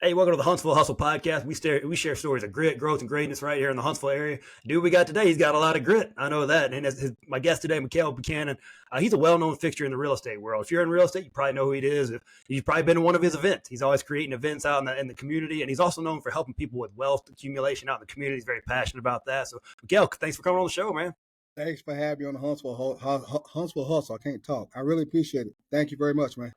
Hey, welcome to the Huntsville Hustle Podcast. We share stories of grit, growth, and greatness right here in the Huntsville area. Dude, we got today, he's got a lot of grit. I know that. And my guest today, Meekel Buchannon, he's a well-known fixture in the real estate world. If you're in real estate, you probably know who he is. You've probably been to one of his events. He's always creating events out in the community, and he's also known for helping people with wealth accumulation out in the community. He's very passionate about that. So, Meekel, thanks for coming on the show, man. Thanks for having me on the Huntsville Hustle. I can't talk. I really appreciate it. Thank you very much, man.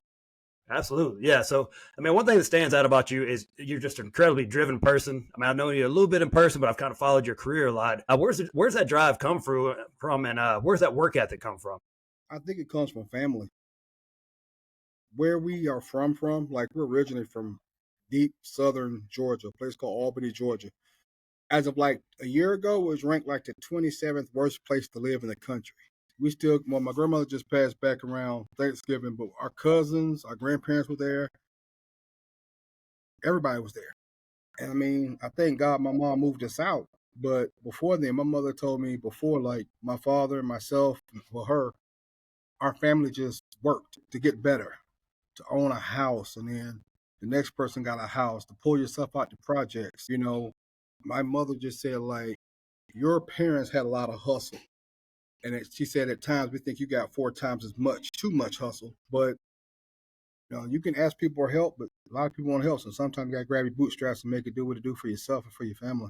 Absolutely. Yeah. So, I mean, one thing that stands out about you is you're just an incredibly driven person. I mean, I've known you a little bit in person, but I've kind of followed your career a lot. Where's that drive come from and where's that work ethic come from? I think it comes from family. Where we are from, like we're originally from deep southern Georgia, a place called Albany, Georgia. As of like a year ago, it was ranked like the 27th worst place to live in the country. My grandmother just passed back around Thanksgiving, but our cousins, our grandparents were there. Everybody was there. And I mean, I thank God my mom moved us out. But before then, my mother told me before, like my father and myself, for her, our family just worked to get better, to own a house. And then the next person got a house, to pull yourself out the projects. My mother just said, like, your parents had a lot of hustle. And she said at times we think you got 4 times as much, too much hustle. But you can ask people for help, but a lot of people want help. So sometimes you got to grab your bootstraps and make it do what it do for yourself and for your family.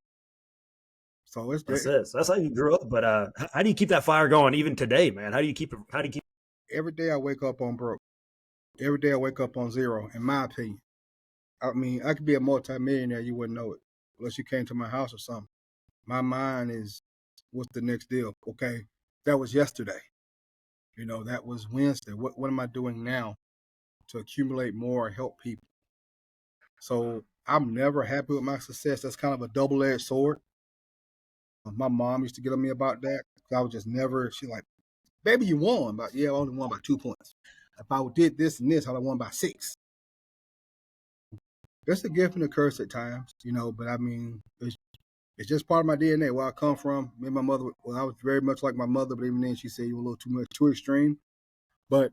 So it's That's there. it. So that's how you grew up. But how do you keep that fire going even today, man? How do you keep it? How do you keep? Every day I wake up on broke. Every day I wake up on zero, in my opinion. I mean, I could be a multimillionaire, you wouldn't know it, unless you came to my house or something. My mind is, what's the next deal? Okay, that was yesterday. That was Wednesday. What am I doing now to accumulate more and help people? So I'm never happy with my success. That's kind of a double-edged sword. My mom used to get on me about that. I was just never, she like, baby, you won. But yeah, I only won by 2 points. If I did this and this, I'd have won by 6. It's a gift and a curse at times, but I mean, it's just part of my DNA, where I come from. Me and my mother, well, I was very much like my mother, but even then she said you were a little too extreme. But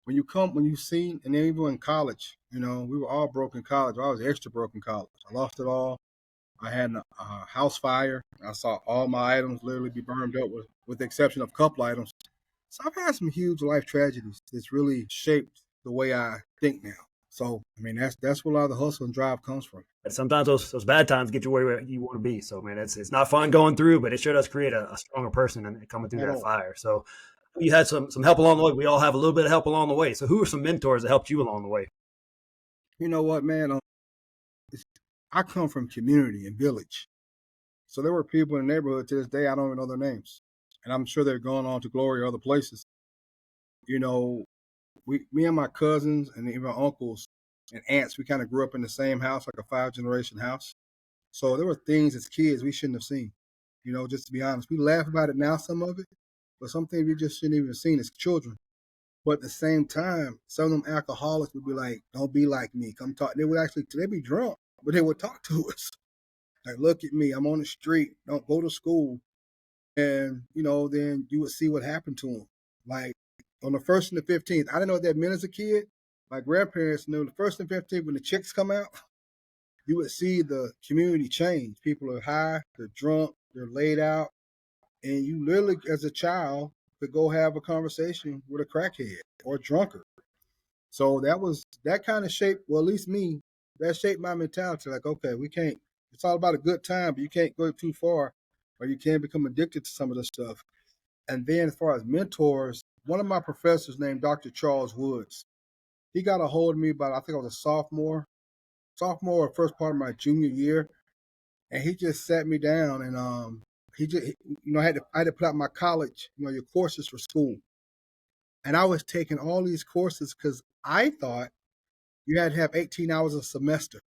when you see, and then even in college, we were all broke in college. I was extra broke in college. I lost it all. I had a house fire. I saw all my items literally be burned up with the exception of a couple items. So I've had some huge life tragedies that's really shaped the way I think now. So I mean, that's where a lot of the hustle and drive comes from. Sometimes those bad times get you where you want to be. So man, it's not fun going through, but it sure does create a stronger person and coming through At that all. fire. So you had some help along the way. We all have a little bit of help along the way. So who are some mentors that helped you along the way? You know what, man? I come from community and village. So there were people in the neighborhood to this day, I don't even know their names. And I'm sure they're going on to glory or other places. You know, me and my cousins and even my uncles and aunts, we kind of grew up in the same house, like a 5-generation house. So there were things as kids we shouldn't have seen. Just to be honest, we laugh about it now, some of it, but some things we just shouldn't even have seen as children. But at the same time, some of them alcoholics would be like, "Don't be like me. Come talk." They'd be drunk, but they would talk to us. Like, look at me. I'm on the street. Don't go to school. And, then you would see what happened to them. Like on the 1st and the 15th, I didn't know what that meant as a kid. My grandparents knew the 1st and 15th, when the chicks come out, you would see the community change. People are high, they're drunk, they're laid out. And you literally, as a child, could go have a conversation with a crackhead or a drunkard. So that kind of shaped, well, at least me, that shaped my mentality. Like, okay, it's all about a good time, but you can't go too far or you can become addicted to some of this stuff. And then as far as mentors, one of my professors named Dr. Charles Woods, he got a hold of me about, I think I was a sophomore or first part of my junior year. And he just sat me down and he just, I had to put out my college, your courses for school. And I was taking all these courses because I thought you had to have 18 hours a semester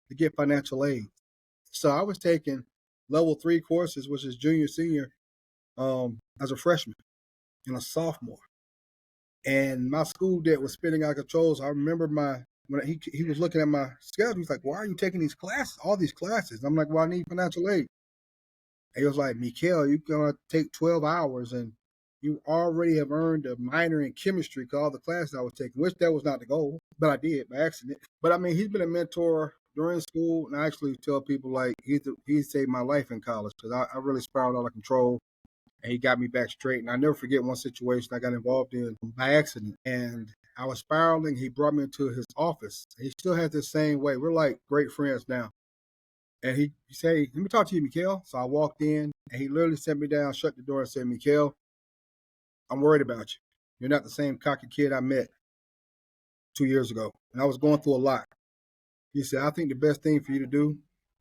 to get financial aid. So I was taking level 3 courses, which is junior, senior, as a freshman and a sophomore. And my school debt was spinning out of control. So I remember when he was looking at my schedule, he's like, "Why are you taking these classes, all these classes?" And I'm like, "Well, I need financial aid." And he was like, "Meekel, you're going to take 12 hours and you already have earned a minor in chemistry because all the classes I was taking," which that was not the goal, but I did by accident. But I mean, he's been a mentor during school, and I actually tell people like he saved my life in college because I really spiraled out of control, and he got me back straight. And I never forget one situation I got involved in by accident, and I was spiraling. He brought me into his office. He still has the same way. We're like great friends now. And he said, hey, let me talk to you, Meekel. So I walked in, and he literally sat me down, shut the door, and said, Meekel, I'm worried about you. You're not the same cocky kid I met 2 years ago. And I was going through a lot. He said, I think the best thing for you to do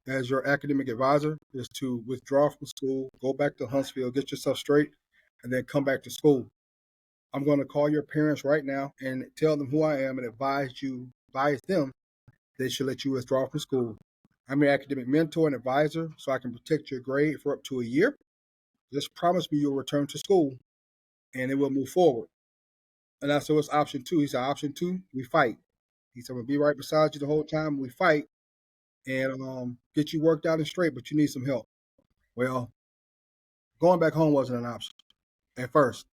as your academic advisor is to withdraw from school, go back to Huntsville, get yourself straight, and then come back to school. I'm going to call your parents right now and tell them who I am and advise them they should let you withdraw from school. I'm your academic mentor and advisor, so I can protect your grade for up to a year. Just promise me you'll return to school and it will move forward. And I said, what's option two? He said, option two, we fight. He said, we'll be right beside you the whole time. We fight and get you worked out and straight, but you need some help. Well, going back home wasn't an option at first.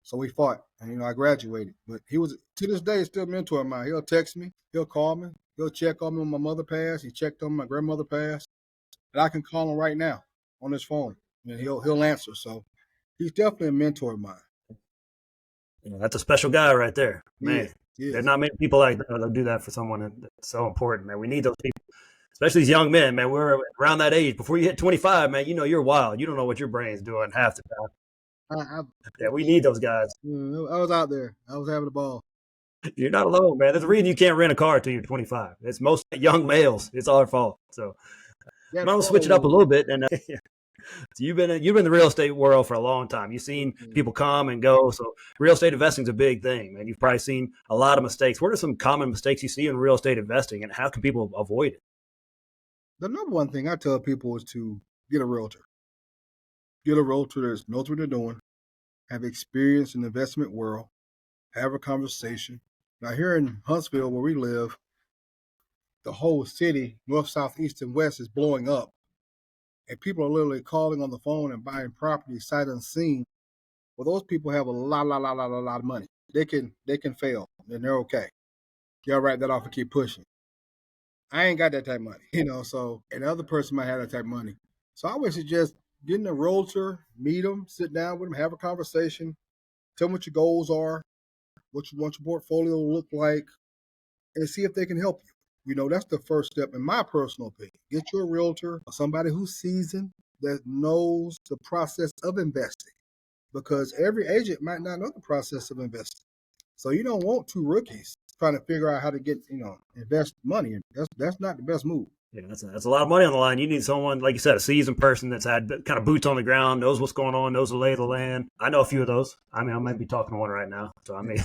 So we fought and, I graduated. But he was, to this day, still a mentor of mine. He'll text me, he'll call me, he'll check on me when my mother passed. He checked on my grandmother passed. And I can call him right now on his phone and he'll answer. So he's definitely a mentor of mine. Yeah, that's a special guy right there, man. He is. There's not many people like that that'll do that for someone. That's so important, man. We need those people, especially these young men, man. We're around that age. Before you hit 25, man, you're wild. You don't know what your brain's doing half the time. Yeah, we need those guys. I was out there. I was having a ball. You're not alone, man. There's a reason you can't rent a car until you're 25. It's most young males. It's our fault. So I'm gonna switch it up a little bit. And so you've been in the real estate world for a long time. You've seen people come and go. So real estate investing is a big thing, man. You've probably seen a lot of mistakes. What are some common mistakes you see in real estate investing, and how can people avoid it? The number one thing I tell people is to get a realtor. Get a realtor that knows what they're doing, have experience in the investment world, have a conversation. Now here in Huntsville, where we live, the whole city, north, south, east, and west, is blowing up. And people are literally calling on the phone and buying property sight unseen. Well, those people have a lot of money. They can fail and they're okay. Y'all write that off and keep pushing. I ain't got that type of money, so and the other person might have that type of money. So I would suggest getting a realtor, meet them, sit down with them, have a conversation, tell them what your goals are, what you want your portfolio to look like, and see if they can help you. That's the first step in my personal opinion. Get you a realtor, somebody who's seasoned, that knows the process of investing, because every agent might not know the process of investing. So you don't want two rookies trying to figure out how to get, invest money. That's not the best move. Yeah, that's a lot of money on the line. You need someone, like you said, a seasoned person that's had kind of boots on the ground, knows what's going on, knows the lay of the land. I know a few of those. I might be talking to one right now. So man,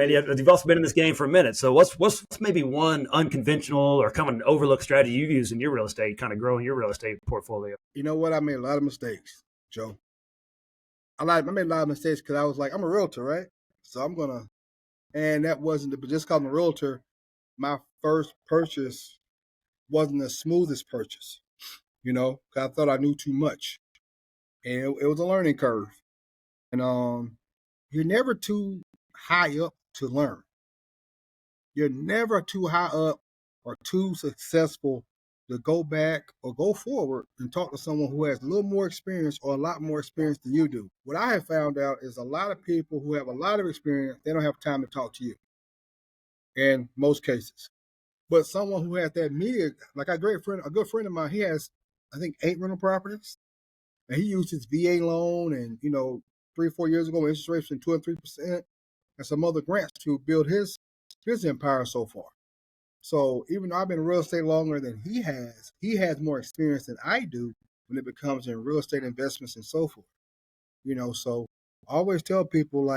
you've also been in this game for a minute. So what's maybe one unconventional or common overlooked strategy you've used in your real estate, kind of growing your real estate portfolio? You know what? I made a lot of mistakes, Joe. I made a lot of mistakes because I was like, I'm a realtor, right? So and that wasn't just because I'm a realtor. My first purchase wasn't the smoothest purchase, because I thought I knew too much, and it was a learning curve. And you're never too high up to learn. You're never too high up or too successful to go back or go forward and talk to someone who has a little more experience or a lot more experience than you do. What I have found out is a lot of people who have a lot of experience, they don't have time to talk to you in most cases. But someone who has that media, like a good friend of mine, he has, I think, 8 rental properties. And he used his VA loan and, 3 or 4 years ago, interest rates between 2 and 3%, and some other grants to build his empire so far. So even though I've been in real estate longer than he has more experience than I do when it becomes in real estate investments and so forth. So I always tell people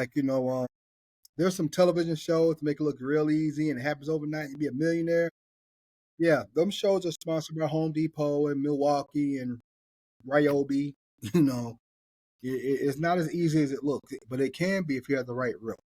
there's some television shows to make it look real easy and it happens overnight. You be a millionaire. Yeah, them shows are sponsored by Home Depot and Milwaukee and Ryobi. It's not as easy as it looks, but it can be if you have the right realtor.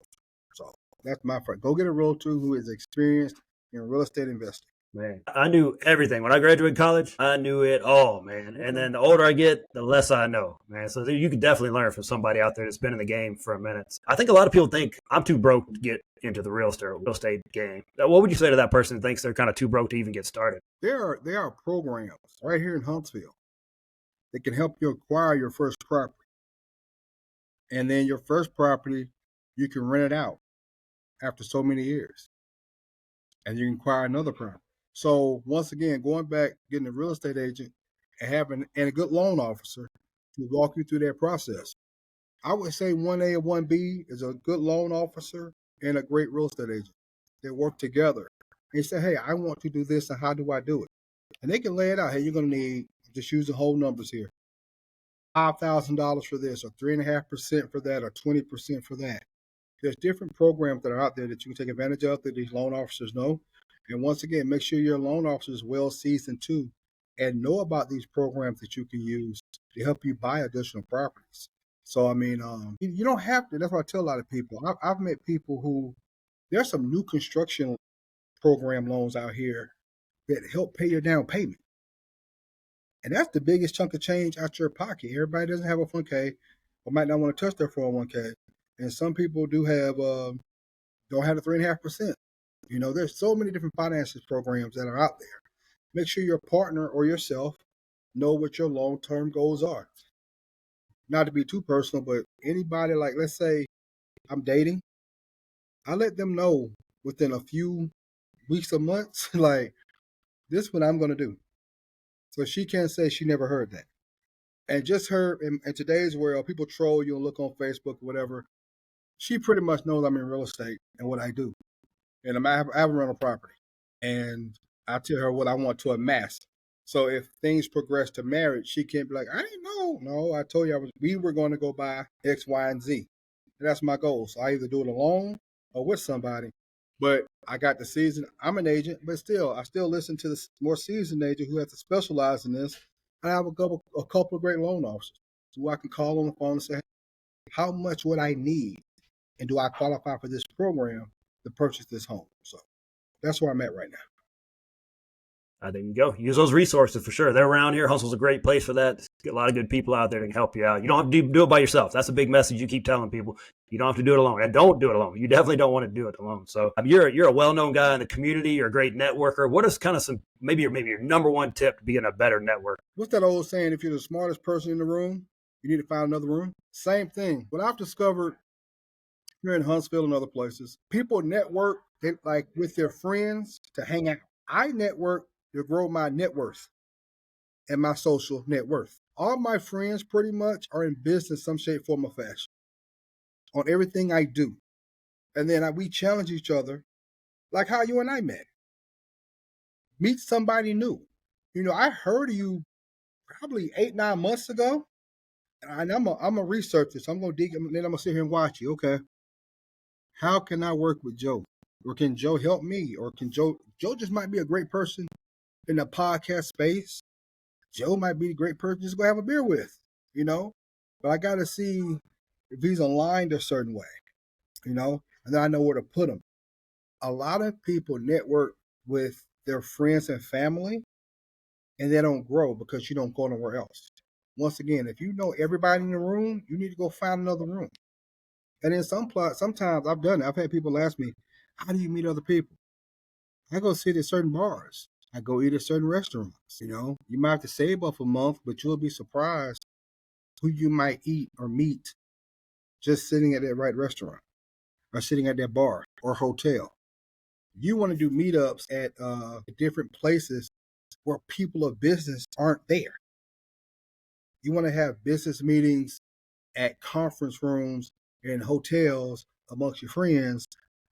So that's my friend. Go get a realtor who is experienced in real estate investing. Man, I knew everything. When I graduated college, I knew it all, man. And then the older I get, the less I know, man. So you could definitely learn from somebody out there that's been in the game for a minute. I think a lot of people think I'm too broke to get into the real estate game. What would you say to that person that thinks they're kind of too broke to even get started? There are programs right here in Huntsville that can help you acquire your first property. And then your first property, you can rent it out after so many years. And you can acquire another property. So once again, going back, getting a real estate agent and having and a good loan officer to walk you through that process. I would say 1A and 1B is a good loan officer and a great real estate agent. They work together. They say, hey, I want to do this, and how do I do it? And they can lay it out. Hey, you're going to need, just use the whole numbers here, $5,000 for this, or 3.5% for that, or 20% for that. There's different programs that are out there that you can take advantage of that these loan officers know. And once again, make sure your loan officer is well seasoned too and know about these programs that you can use to help you buy additional properties. So, I mean, you don't have to. That's what I tell a lot of people. I've met people who, there's some new construction program loans out here that help pay your down payment. And that's the biggest chunk of change out your pocket. Everybody doesn't have a 401k or might not want to touch their 401k. And some people do have, don't have the 3.5%. You know, there's so many different finances programs that are out there. Make sure your partner or yourself know what your long-term goals are. Not to be too personal, but anybody, like, let's say I'm dating, I let them know within a few weeks or months, like, this is what I'm going to do. So she can't say she never heard that. And just her, in today's world, people troll you and look on Facebook or whatever. She pretty much knows I'm in real estate and what I do. And I have a rental property. And I tell her what I want to amass. So if things progress to marriage, she can't be like, I didn't know. No, I told you we were going to go buy X, Y, and Z. And that's my goal. So I either do it alone or with somebody. But I got the season. I'm an agent, but still, I still listen to the more seasoned agent who has to specialize in this. I have a couple of great loan officers who I can call on the phone and say, how much would I need? And do I qualify for this program to purchase this home? So that's where I'm at right now. There you go. Use those resources for sure. They're around here. Huntsville's a great place for that. Get a lot of good people out there that can help you out. You don't have to do it by yourself. That's a big message you keep telling people. You don't have to do it alone, and don't do it alone. You definitely don't want to do it alone. So you're a well-known guy in the community. You're a great networker. What is kind of some maybe your number one tip to being a better networker? What's that old saying? If you're the smartest person in the room, you need to find another room. Same thing. What I've discovered here in Huntsville and other places, people network like with their friends to hang out. I network to grow my net worth and my social net worth. All my friends pretty much are in business, some shape, form, or fashion on everything I do. And then we challenge each other like how you and I met. Meet somebody new. You know, I heard of you probably 8-9 months ago. And I'm a research this. I'm gonna dig, and then I'm gonna sit here and watch you. Okay, how can I work with Joe? Or can Joe help me? Or can Joe just might be a great person in the podcast space. Joe might be a great person just go have a beer with, you know. But I gotta see if he's aligned a certain way, you know, and then I know where to put him. A lot of people network with their friends and family, and they don't grow because you don't go nowhere else. Once again, if you know everybody in the room, you need to go find another room. And then sometimes I've done it. I've had people ask me, how do you meet other people? I go sit at certain bars. I go eat at certain restaurants. You know, you might have to save up a month, but you'll be surprised who you might eat or meet just sitting at that right restaurant or sitting at that bar or hotel. You want to do meetups at different places where people of business aren't there. You want to have business meetings at conference rooms and hotels amongst your friends,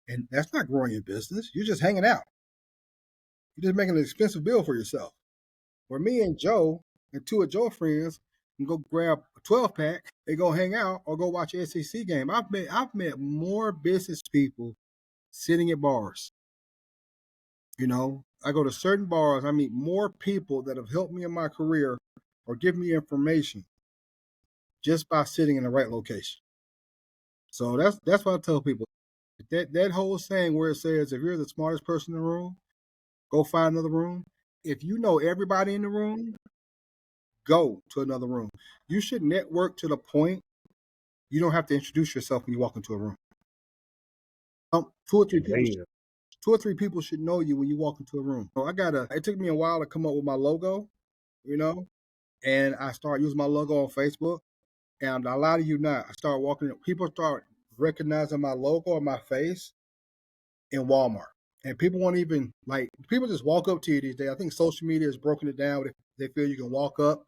and that's not growing your business. You're just hanging out. You're just making an expensive bill for yourself. Where me and Joe and two of Joe's friends can go grab a 12-pack and go hang out or go watch an SEC game. I've met more business people sitting at bars. You know, I go to certain bars, I meet more people that have helped me in my career or give me information just by sitting in the right location. So that's what I tell people. That whole saying where it says if you're the smartest person in the room, Go find another room. If you know everybody in the room, go to another room. You should network to the point you don't have to introduce yourself when you walk into a room. Two or three There people, you go. two or three people should know you when you walk into a room. So it took me a while to come up with my logo, you know, and I started using my logo on Facebook. And a lot of you not, I started walking, people start recognizing my logo or my face in Walmart. And people won't even people just walk up to you these days. I think social media has broken it down. They feel you can walk up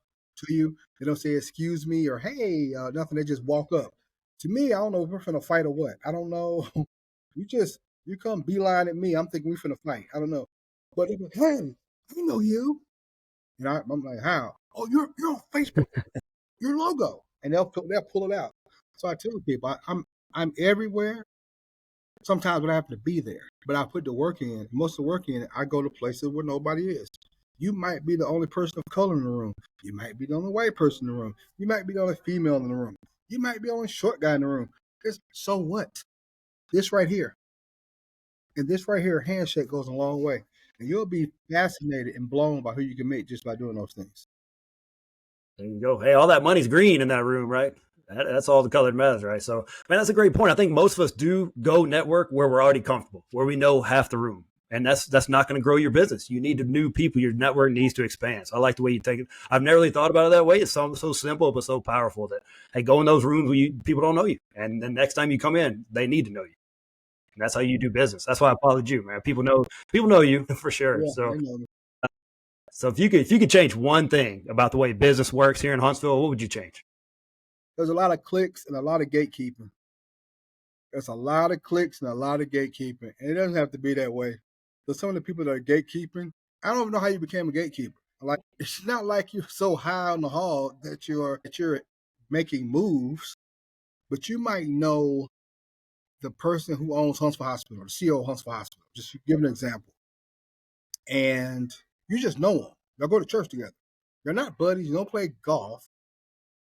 to you. They don't say excuse me or hey, nothing. They just walk up. To me, I don't know if we're finna fight or what. I don't know. You come beeline at me. I'm thinking we finna fight. I don't know. But they're like, hey, I know you. And I'm like, how? Oh, you're on Facebook. Your logo. And they'll pull it out. So I tell people I'm everywhere. Sometimes when I have to be there, but I put the work in. Most of the work in, I go to places where nobody is. You might be the only person of color in the room. You might be the only white person in the room. You might be the only female in the room. You might be the only short guy in the room. So what? This right here. And this right here, handshake goes a long way. And you'll be fascinated and blown by who you can meet just by doing those things. There you go. Hey, all that money's green in that room, right? That's all the color that matters, right? So, man, that's a great point. I think most of us do go network where we're already comfortable, where we know half the room. And that's not going to grow your business. You need new people. Your network needs to expand. So I like the way you think it. I've never really thought about it that way. It's so simple, but so powerful that, hey, go in those rooms where people don't know you. And the next time you come in, they need to know you. And that's how you do business. That's why I followed you, man. People know you for sure. Yeah, So they know me. so if you could change one thing about the way business works here in Huntsville, what would you change? There's a lot of clicks and a lot of gatekeeping. There's a lot of clicks and a lot of gatekeeping. And it doesn't have to be that way. There's some of the people that are gatekeeping. I don't even know how you became a gatekeeper. Like it's not like you're so high on the hog that you're making moves, but you might know the person who owns Huntsville Hospital, the CEO of Huntsville Hospital. Just to give an example. And you just know them. They'll go to church together. They're not buddies, you don't play golf,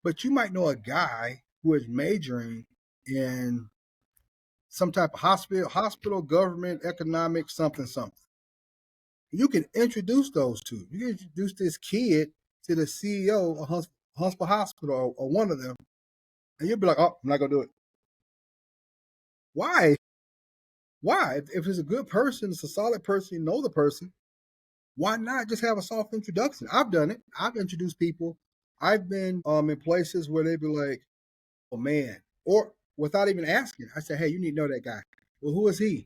but you might know a guy who is majoring in some type of hospital, government, economics, something. You can introduce those two. You can introduce this kid to the CEO of Huntsville Hospital or one of them, and you'll be like, oh, I'm not going to do it. Why? Why? If it's a good person, it's a solid person, you know the person, why not just have a soft introduction? I've done it. I've introduced people. I've been in places where they'd be like, oh, man. Or without even asking, I say, hey, you need to know that guy. Well, who is he?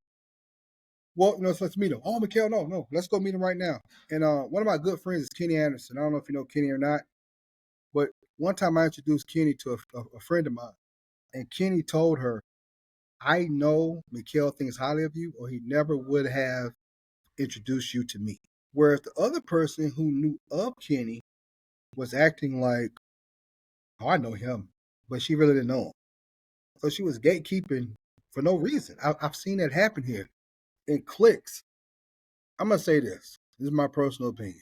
Well, no, so let's meet him. Oh, Meekel, no, let's go meet him right now. And one of my good friends is Kenny Anderson. I don't know if you know Kenny or not, but one time I introduced Kenny to a friend of mine, and Kenny told her, I know Meekel thinks highly of you, or he never would have introduced you to me. Whereas the other person who knew of Kenny was acting like, oh, I know him, but she really didn't know him. So she was gatekeeping for no reason. I've seen that happen here in clicks. I'm going to say this. This is my personal opinion.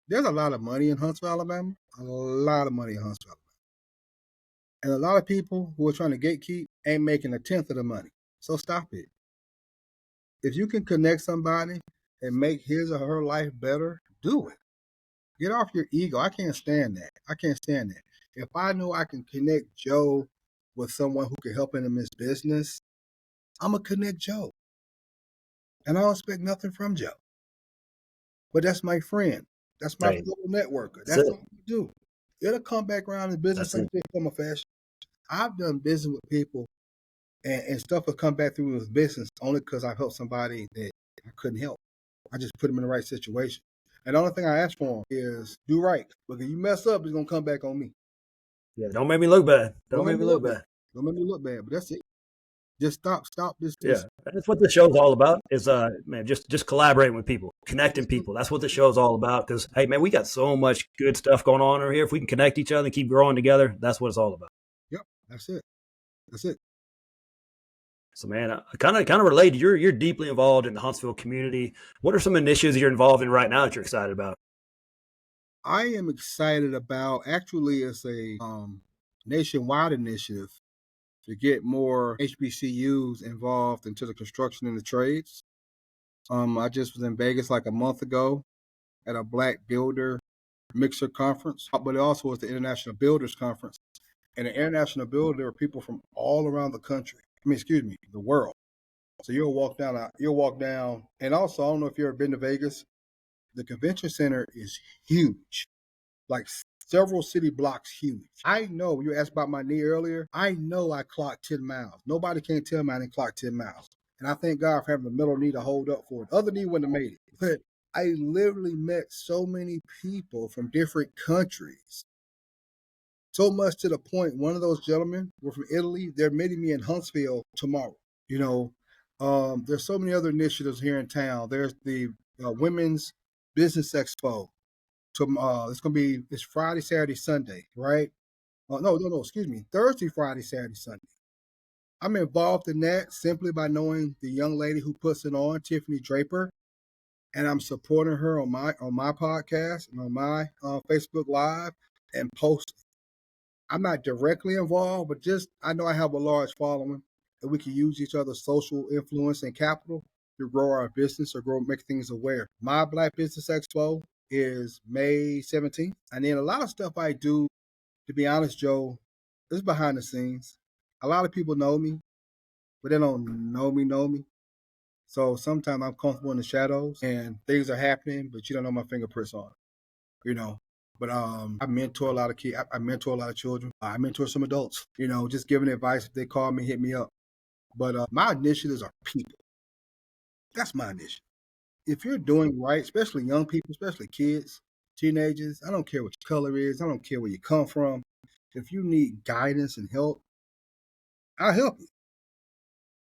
There's a lot of money in Huntsville, Alabama. A lot of money in Huntsville, Alabama. And a lot of people who are trying to gatekeep ain't making a tenth of the money. So stop it. If you can connect somebody and make his or her life better, do it. Get off your ego. I can't stand that. I can't stand that. If I know I can connect Joe with someone who can help him in his business, I'm going to connect Joe. And I don't expect nothing from Joe. But that's my friend. That's my Hey, little networker. that's That's it. what we do. It'll come back around in business That's like it. this from a fashion. I've done business with people and stuff will come back through with business only because I helped somebody that I couldn't help. I just put them in the right situation. And the only thing I ask for them is do right. But if you mess up, it's going to come back on me. Yeah, don't make me look bad. Don't Don't make make me me look look bad. bad. Don't make me look bad. But that's it. Just stop this. Yeah, that's what the show's all about. Is man, just collaborating with people, connecting people. That's what the show's all about. Because hey, man, we got so much good stuff going on over here. If we can connect each other and keep growing together, that's what it's all about. Yep, that's it. That's it. So, man, kind of related. You're deeply involved in the Huntsville community. What are some initiatives you're involved in right now that you're excited about? I am excited about actually it's a nationwide initiative to get more HBCUs involved into the construction and the trades. I just was in Vegas like a month ago at a Black Builder Mixer Conference, but it also was the International Builders Conference. And the International Builder, there were people from all around the country. Excuse me, the world. So you'll walk down, and also I don't know if you've ever been to Vegas. The convention center is huge, like several city blocks huge. I know you asked about my knee earlier. I know I clocked 10 miles. Nobody can tell me I didn't clock 10 miles. And I thank God for having the middle knee to hold up for it. The other knee wouldn't have made it. But I literally met so many people from different countries. So much to the point, one of those gentlemen were from Italy. They're meeting me in Huntsville tomorrow. There's so many other initiatives here in town. There's the Women's Business Expo. It's Friday, Saturday, Sunday, right? No, excuse me. Thursday, Friday, Saturday, Sunday. I'm involved in that simply by knowing the young lady who puts it on, Tiffany Draper, and I'm supporting her on my podcast and on my Facebook Live and posting. I'm not directly involved, but just I know I have a large following, and we can use each other's social influence and capital to grow our business or make things aware. My Black Business Expo is May 17th, and then a lot of stuff I do, to be honest, Joe, is behind the scenes. A lot of people know me, but they don't know me. So sometimes I'm comfortable in the shadows, and things are happening, but you don't know my fingerprints on it. But I mentor a lot of kids. I mentor a lot of children. I mentor some adults. Just giving advice. If they call me, hit me up. But my initiatives are people. That's my initiative. If you're doing right, especially young people, especially kids, teenagers, I don't care what your color is. I don't care where you come from. If you need guidance and help, I'll help you.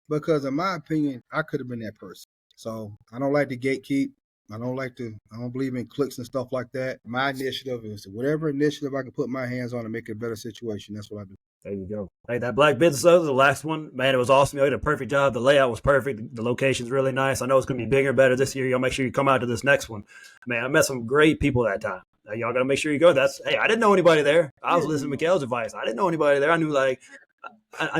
Because in my opinion, I could have been that person. So I don't like to gatekeep. I don't believe in clicks and stuff like that. My initiative is whatever initiative I can put my hands on to make it a better situation. That's what I do. There you go. Hey, that Black Business was the last one. Man, it was awesome. You did a perfect job. The layout was perfect. The location's really nice. I know it's going to be bigger and better this year. Y'all make sure you come out to this next one. Man, I met some great people that time. Y'all got to make sure you go. I didn't know anybody there. I was listening to Meekel's advice. I didn't know anybody there. I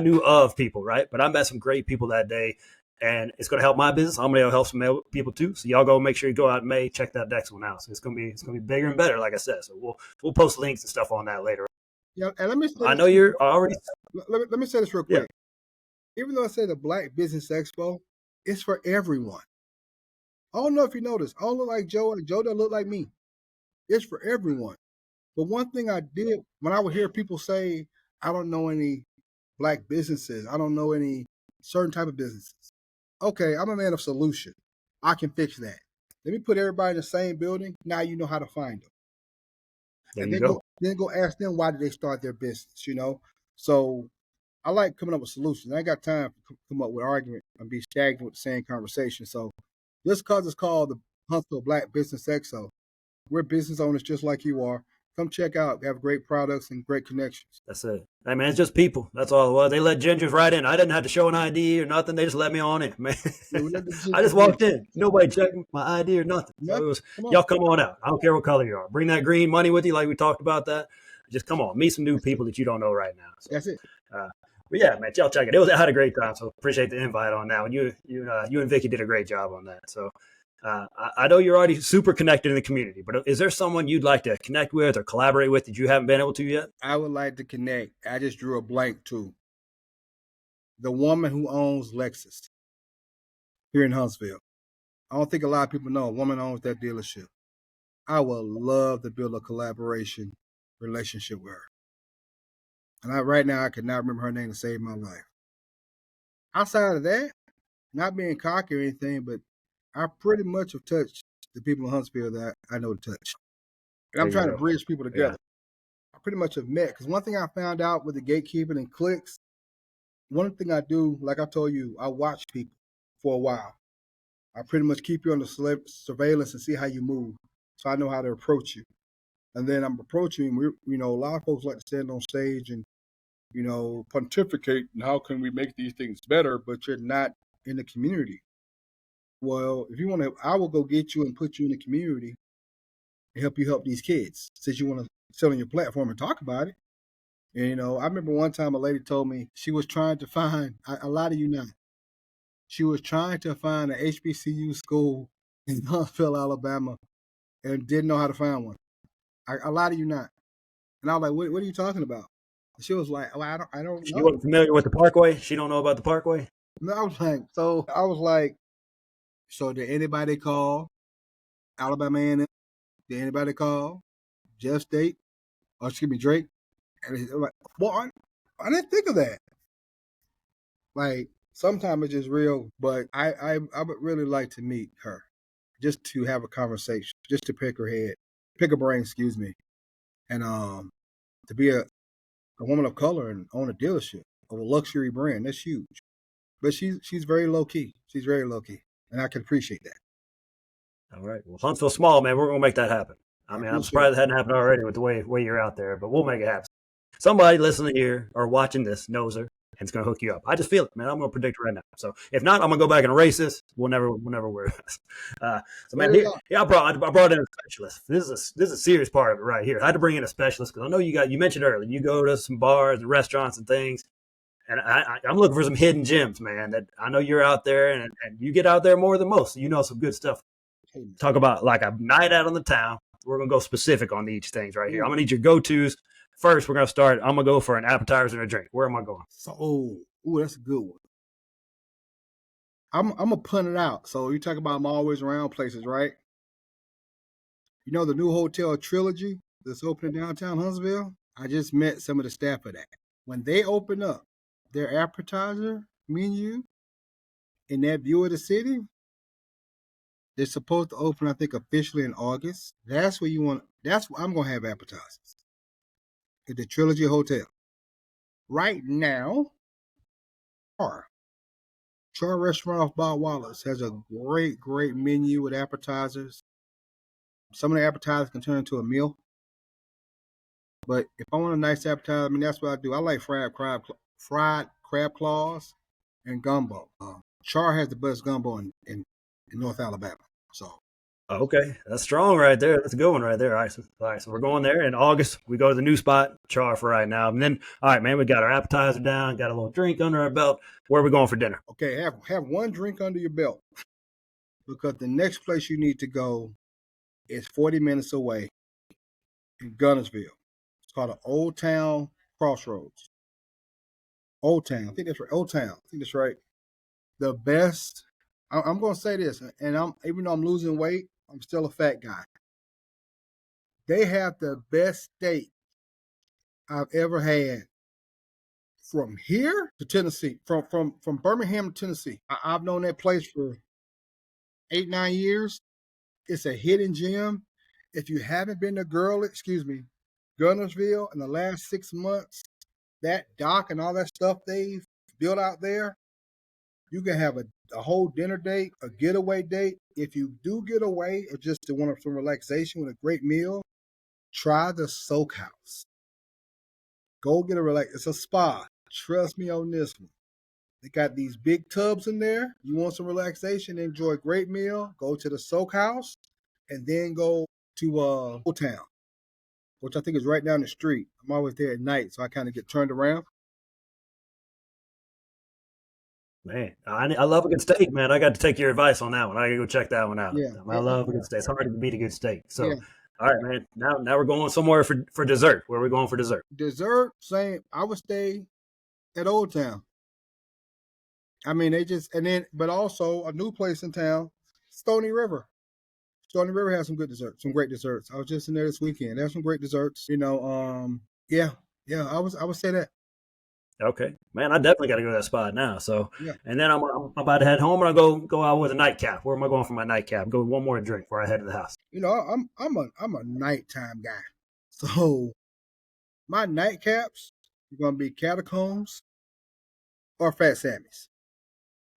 knew of people, right? But I met some great people that day, and it's going to help my business. I'm going to help some people too. So y'all go make sure you go out in May, check that next one out. So it's going to be bigger and better, like I said. So we'll post links and stuff on that later. Yeah, and let me say I know you're already. Let me say this real quick. Yeah. Even though I say the Black Business Expo, it's for everyone. I don't know if you noticed. I don't look like Joe, and Joe doesn't look like me. It's for everyone. But one thing I did when I would hear people say, "I don't know any Black businesses. I don't know any certain type of businesses." Okay, I'm a man of solution. I can fix that. Let me put everybody in the same building. Now you know how to find them. There And you go. Then go ask them why did they start their business, So I like coming up with solutions. I ain't got time to come up with argument and be stagnant with the same conversation. So just because it's called the Huntsville Black Business Expo, we're business owners just like you are. Come check out. We have great products and great connections. That's it. Hey, man, it's just people. That's all it was. They let gingers right in. I didn't have to show an ID or nothing. They just let me on in, man. I just walked in. Nobody checked my ID or nothing. So it was, y'all come on out. I don't care what color you are. Bring that green money with you like we talked about that. Just come on. Meet some new people that you don't know right now. So, that's it. But yeah, man, y'all check it. I had a great time. So appreciate the invite on that one. You and Vicky did a great job on that. So I know you're already super connected in the community, but is there someone you'd like to connect with or collaborate with that you haven't been able to yet? I would like to connect. I just drew a blank too. The woman who owns Lexus here in Huntsville. I don't think a lot of people know a woman owns that dealership. I would love to build a collaboration relationship with her. And right now, I cannot remember her name to save my life. Outside of that, not being cocky or anything, but I pretty much have touched the people in Huntsville that I know to touch. And I'm trying to bridge people together. Yeah. I pretty much have met. Because one thing I found out with the gatekeeping and clicks, one thing I do, like I told you, I watch people for a while. I pretty much keep you under surveillance and see how you move. So I know how to approach you. And then I'm approaching, a lot of folks like to stand on stage and, pontificate and how can we make these things better, but you're not in the community. Well, if you want to, I will go get you and put you in the community and help you help these kids since you want to sell on your platform and talk about it. And, I remember one time a lady told me she was trying to find, a lot of you now, She was trying to find an HBCU school in Huntsville, Alabama, and didn't know how to find one. I lie to you not. And I was like, what are you talking about? And she was like, well, I don't She know. wasn't familiar with the Parkway. She don't know about the Parkway. And I was like, so did anybody call Alabama A&M? Did anybody call Jeff State? Or excuse me, Drake? And he's like, well, I didn't think of that. Like, sometimes it's just real, but I would really like to meet her, just to have a conversation, just to pick her brain, excuse me, and to be a woman of color and own a dealership of a luxury brand. That's huge. But she's very low key. She's very low key, and I can appreciate that. All right. Well, Huntsville small, man. We're gonna make that happen. I mean, I'm surprised it hadn't happened already with the way you're out there, but we'll make it happen. Somebody listening here or watching this knows her and it's gonna hook you up. I just feel it, man. I'm gonna predict it right now. So if not, I'm gonna go back and erase this. We'll never worry about this. So man, I brought in a specialist. This is a serious part of it right here. I had to bring in a specialist because I know you mentioned earlier you go to some bars and restaurants and things. And I'm looking for some hidden gems, man, that I know you're out there and you get out there more than most. So you know some good stuff. Talk about like a night out on the town. We're going to go specific on each things right here. I'm going to need your go-tos. First, we're going to start. I'm going to go for an appetizer and a drink. Where am I going? So, that's a good one. I'm going to punt it out. So you talk about I'm always around places, right? You know the new hotel Trilogy that's opening downtown Huntsville? I just met some of the staff of that. When they open up their appetizer menu in that view of the city, they're supposed to open, I think, officially in August. That's where I'm going to have appetizers. At the Trilogy Hotel. Right now, Char Restaurant off Bob Wallace has a great menu with appetizers. Some of the appetizers can turn into a meal. But if I want a nice appetizer, I mean, that's what I do. I like fried crab claws and gumbo. Char has the best gumbo in North Alabama. So. Okay, that's strong right there. That's a good one right there. All right, so we're going there in August. We go to the new spot, Char for right now. And then, all right, man, we got our appetizer down, got a little drink under our belt. Where are we going for dinner? Okay, have one drink under your belt because the next place you need to go is 40 minutes away in Gunnersville. It's called the Old Town Crossroads. Old Town, I think that's right. Old Town, I think that's right. The best. I'm going to say this, and even though I'm losing weight, I'm still a fat guy. They have the best steak I've ever had from here to Tennessee, from Birmingham to Tennessee. I've known that place for 8-9 years. It's a hidden gem. If you haven't been to Gunnersville in the last 6 months, that dock and all that stuff they've built out there, you can have a whole dinner date, a getaway date. If you do get away or just to want some relaxation with a great meal, try the Soak House. Go get it's a spa. Trust me on this one. They got these big tubs in there. You want some relaxation, enjoy a great meal, go to the Soak House, and then go to Old Town, which I think is right down the street. I'm always there at night, so I kind of get turned around. Man, I love a good steak, man. I got to take your advice on that one. I got to go check that one out. Yeah, I love a good steak. It's hard to beat a good steak. So, yeah. All right, man. Now we're going somewhere for dessert. Where are we going for dessert? Dessert, same. I would stay at Old Town. I mean, but also a new place in town, Stony River. Stony River has some good desserts, some great desserts. I was just in there this weekend. They have some great desserts. Yeah. I would say that. Okay, man, I definitely got to go to that spot now. So, yeah. And then I'm about to head home, and I go out with a nightcap. Where am I going for my nightcap? Go one more drink before I head to the house. I'm a nighttime guy, so my nightcaps are gonna be Catacombs or Fat Sammy's.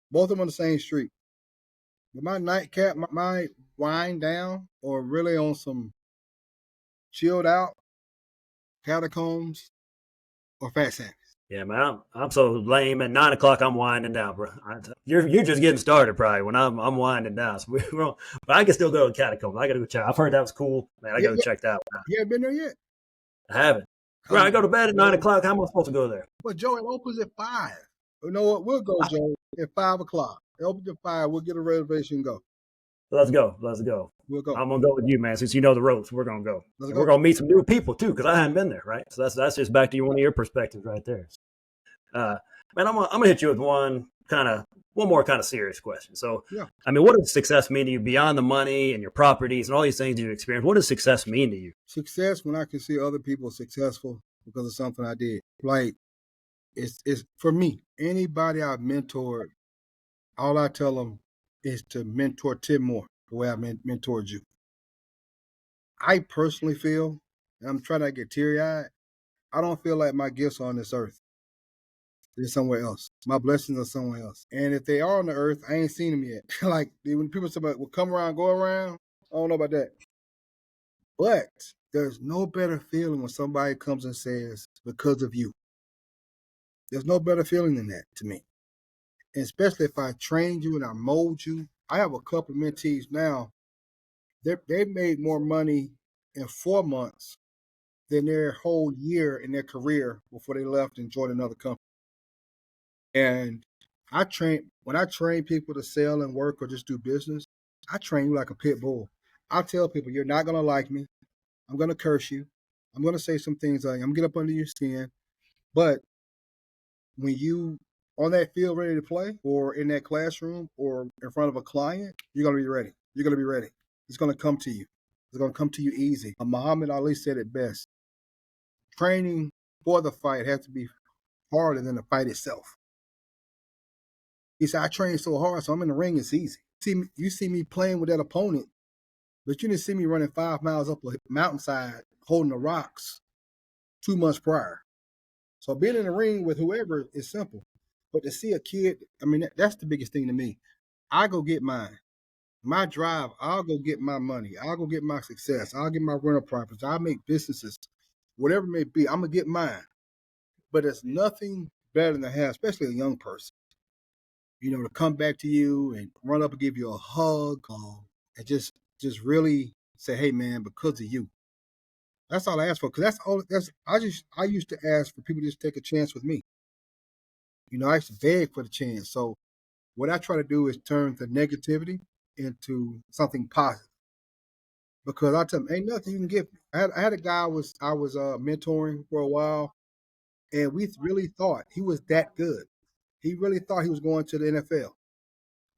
Both of them on the same street. But my nightcap, my wind down, or really on some chilled out, Catacombs or Fat Sammy's. Yeah, man, I'm so lame. At 9 o'clock, I'm winding down, bro. You're just getting started, probably when I'm winding down. So but I can still go to Catacombs. I got to go check. I've heard that was cool, man. I got to check that one out. You haven't been there yet? I haven't. Bro, I go to bed at 9 o'clock. How am I supposed to go there? Well, Joe, it opens at 5. You know what? We'll go, Joe, at 5 o'clock. Open the fire. We'll get a reservation and go. Let's go. Let's go. We'll go. I'm gonna go with you, man. Since you know the ropes, we're gonna go. Let's And go. we're gonna meet some new people too, because I haven't been there, right? So that's just back to one of your perspectives right there. Uh, man, I'm gonna hit you with one more kind of serious question. So, Yeah. I mean, what does success mean to you beyond the money and your properties and all these things you experience? What does success mean to you? Success when I can see other people successful because of something I did. Like it's for me. Anybody I've mentored, all I tell them is to mentor 10 more the way I mentored you. I personally feel, and I'm trying to get teary-eyed, I don't feel like my gifts are on this earth. They're somewhere else. My blessings are somewhere else. And if they are on the earth, I ain't seen them yet. Like when people say about, well, come around, go around, I don't know about that. But there's no better feeling when somebody comes and says, because of you. There's no better feeling than that to me. And especially if I trained you and I mold you. I have a couple of mentees now. They made more money in 4 months than their whole year in their career before they left and joined another company. And when I train people to sell and work or just do business, I train you like a pit bull. I tell people, you're not going to like me. I'm going to curse you. I'm going to say some things like, I'm going to get up under your skin. But when you on that field ready to play or in that classroom or in front of a client, you're going to be ready. You're going to be ready. It's going to come to you. It's going to come to you easy. Muhammad Ali said it best. Training for the fight has to be harder than the fight itself. He said, I train so hard, so I'm in the ring, it's easy. You see me playing with that opponent, but you didn't see me running 5 miles up a mountainside holding the rocks 2 months prior. So being in the ring with whoever is simple. But to see a kid, I mean, that's the biggest thing to me. I go get mine. My drive, I'll go get my money. I'll go get my success. I'll get my rental properties. I'll make businesses, whatever it may be. I'm going to get mine. But it's nothing better than to have, especially a young person, to come back to you and run up and give you a hug and just really say, hey, man, because of you. That's all I ask for. Because I used to ask for people to just take a chance with me. I used to beg for the chance. So what I try to do is turn the negativity into something positive. Because I tell them, ain't nothing you can give me. I had a guy I was mentoring for a while, and we really thought he was that good. He really thought he was going to the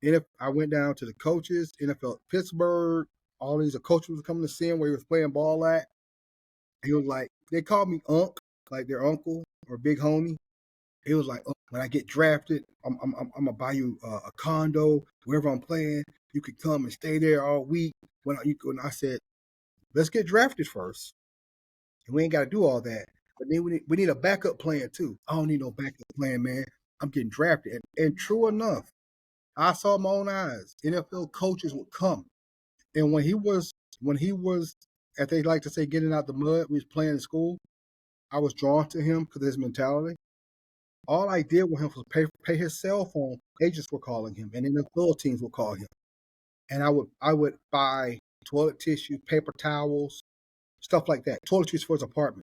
NFL. I went down to the coaches, NFL Pittsburgh, all these coaches was coming to see him where he was playing ball at. He was like, they called me Unc, like their uncle or big homie. He was like, when I get drafted, I'm gonna buy you a condo wherever I'm playing. You could come and stay there all week. When I said, let's get drafted first, and we ain't got to do all that. But then we need a backup plan too. I don't need no backup plan, man. I'm getting drafted, and true enough, I saw my own eyes. NFL coaches would come, and when he was, as they like to say, getting out the mud, we was playing in school. I was drawn to him because of his mentality. All I did with him was pay his cell phone. Agents were calling him, and NFL teams would call him. And I would buy toilet tissue, paper towels, stuff like that. Toiletries for his apartment.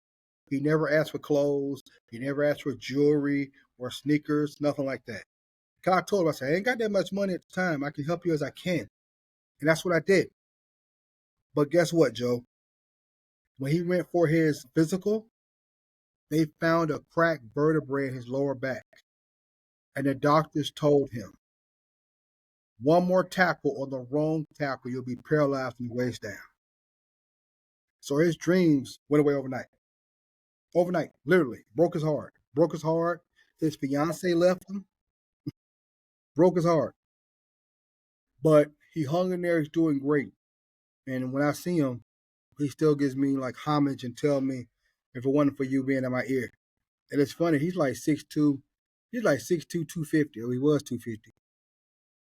He never asked for clothes. He never asked for jewelry or sneakers, nothing like that. I told him, I said, I ain't got that much money at the time. I can help you as I can. And that's what I did. But guess what, Joe? When he went for his physical, they found a cracked vertebrae in his lower back. And the doctors told him, one more tackle or the wrong tackle, you'll be paralyzed from the waist down. So his dreams went away overnight. Overnight, literally. Broke his heart. Broke his heart. His fiance left him. Broke his heart. But he hung in there. He's doing great. And when I see him, he still gives me like homage and tell me, if it wasn't for you being in my ear. And it's funny, he's like 6'2". He's like 6'2", 250, or he was 250.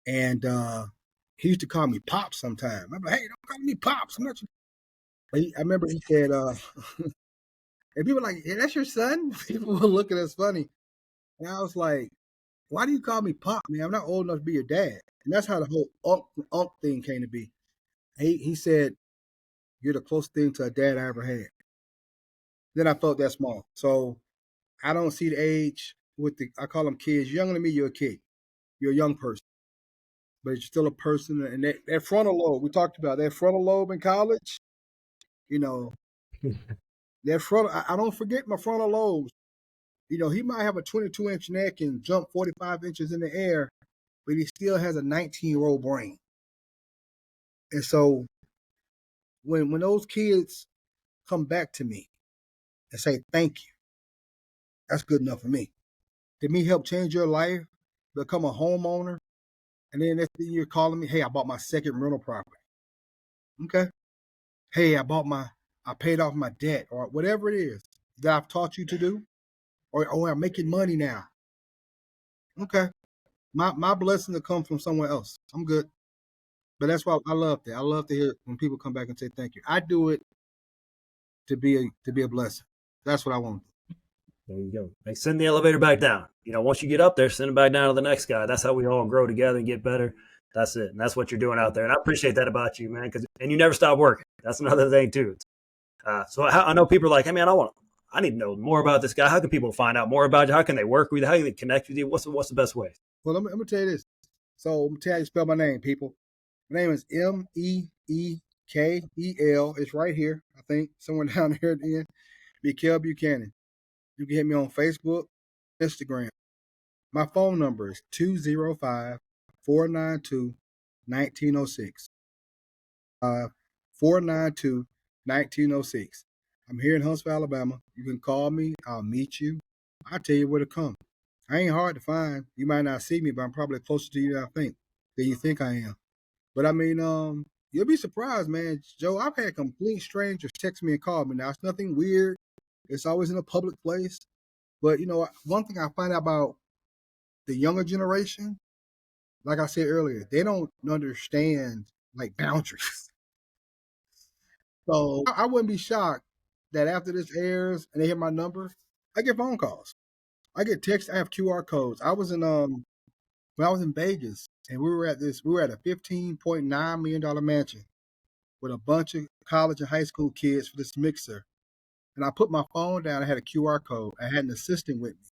And he used to call me Pops sometimes. I'm like, hey, don't call me Pops. I'm not I remember he said, and people were like, yeah, that's your son? People were looking at us funny. And I was like, why do you call me Pop, man? I'm not old enough to be your dad. And that's how the whole Unc thing came to be. He said, you're the closest thing to a dad I ever had. Then I felt that small. So I don't see the age I call them kids. Younger than me, you're a kid. You're a young person. but you're still a person. And that frontal lobe, we talked about that frontal lobe in college. You know, that frontal. I don't forget my frontal lobes. You know, he might have a 22-inch neck and jump 45 inches in the air, but he still has a 19-year-old brain. And so when those kids come back to me and say thank you, that's good enough for me. Did me help change your life, become a homeowner, and then next thing you're calling me, hey, I bought my second rental property. Okay. Hey, I paid off my debt, or whatever it is that I've taught you to do, or I'm making money now. Okay. My blessing to come from somewhere else. I'm good. But that's why I love that. I love to hear when people come back and say thank you. I do it to be a blessing. That's what I want. There you go. Like, send the elevator back down. You know, once you get up there, send it back down to the next guy. That's how we all grow together and get better. That's it. And that's what you're doing out there. And I appreciate that about you, man. And you never stop working. That's another thing too. So I know people are like, hey man, I need to know more about this guy. How can people find out more about you? How can they work with you? How can they connect with you? What's the best way? Well, I'm gonna tell you this. So I'm gonna tell you how you spell my name, people. My name is Meekel. It's right here, I think, somewhere down here at the end. Meekel Buchannon. You can hit me on Facebook, Instagram. My phone number is 205-492-1906. 492-1906. I'm here in Huntsville, Alabama. You can call me. I'll meet you. I'll tell you where to come. I ain't hard to find. You might not see me, but I'm probably closer to you than you think I am. But I mean, you'll be surprised, man. Joe, I've had complete strangers text me and call me. Now, it's nothing weird. It's always in a public place. But, you know, one thing I find out about the younger generation, like I said earlier, they don't understand, like, boundaries. So I wouldn't be shocked that after this airs and they hit my number, I get phone calls. I get texts. I have QR codes. I was in when I was in Vegas, and we were at a $15.9 million mansion with a bunch of college and high school kids for this mixer. And I put my phone down. I had a QR code. I had an assistant with me.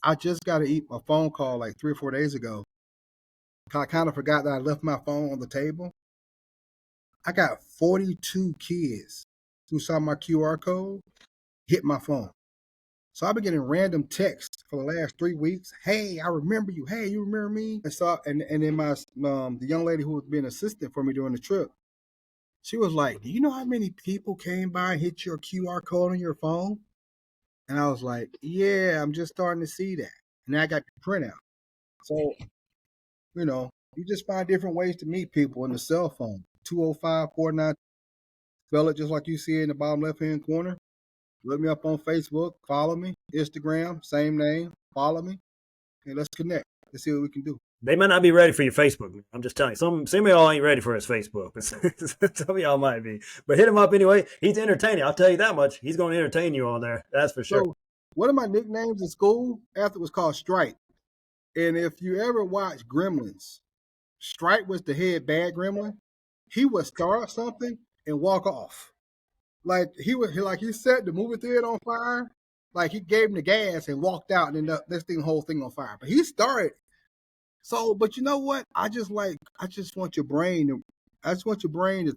I just got a phone call like 3 or 4 days ago. I kind of forgot that I left my phone on the table. I got 42 kids who saw my QR code hit my phone. So I've been getting random texts for the last 3 weeks. Hey, I remember you. Hey, you remember me? And so, and then the young lady who was being assistant for me during the trip, she was like, do you know how many people came by and hit your QR code on your phone? And I was like, yeah, I'm just starting to see that. And I got the printout. So, you know, you just find different ways to meet people in the cell phone. 205-49. Spell it just like you see it in the bottom left-hand corner. Look me up on Facebook. Follow me. Instagram, same name. Follow me. And let's connect. Let's see what we can do. They might not be ready for your Facebook. I'm just telling you. Some of y'all ain't ready for his Facebook. Some of y'all might be. But hit him up anyway. He's entertaining. I'll tell you that much. He's going to entertain you on there. That's for sure. So one of my nicknames in school after was called Stripe. And if you ever watch Gremlins, Stripe was the head bad gremlin. He would start something and walk off. Like he set the movie theater on fire. Like he gave him the gas and walked out, and then the whole thing on fire. But he started. So, but you know what? I just want your brain to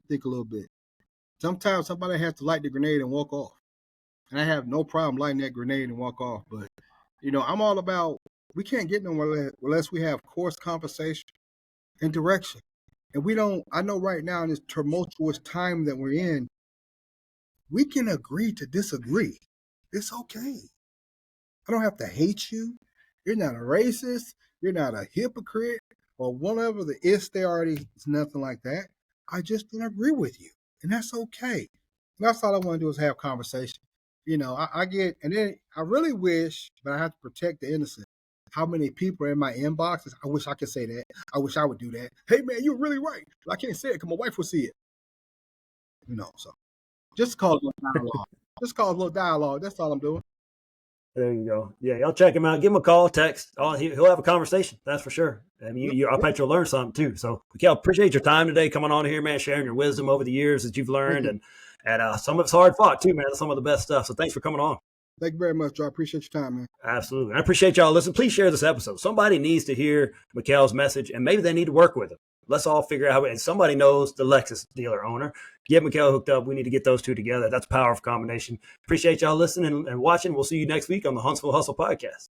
think a little bit. Sometimes somebody has to light the grenade and walk off. And I have no problem lighting that grenade and walk off. But, you know, I'm all about, we can't get nowhere unless we have course conversation and direction. And I know right now in this tumultuous time that we're in, we can agree to disagree. It's okay. I don't have to hate you. You're not a racist. You're not a hypocrite or whatever the is there already. It's nothing like that. I just don't agree with you. And that's okay. And that's all I want to do is have conversation. You know, and then I really wish, but I have to protect the innocent. How many people are in my inboxes? I wish I could say that. I wish I would do that. Hey man, you're really right. But I can't say it because my wife will see it. You know, so just call it a little dialogue. Just call it a little dialogue. That's all I'm doing. There you go. Yeah, y'all check him out. Give him a call, text. He'll have a conversation. That's for sure. I mean, I bet you'll learn something too. So, Meekel, appreciate your time today coming on here, man, sharing your wisdom over the years that you've learned. And some of it's hard fought too, man. Some of the best stuff. So thanks for coming on. Thank you very much, Joe. I appreciate your time, man. Absolutely. I appreciate y'all listening. Please share this episode. Somebody needs to hear Meekel's message, and maybe they need to work with him. Let's all figure out how, and somebody knows the Lexus dealer owner. Get Meekel hooked up. We need to get those two together. That's a powerful combination. Appreciate y'all listening and watching. We'll see you next week on the Huntsville Hustle Podcast.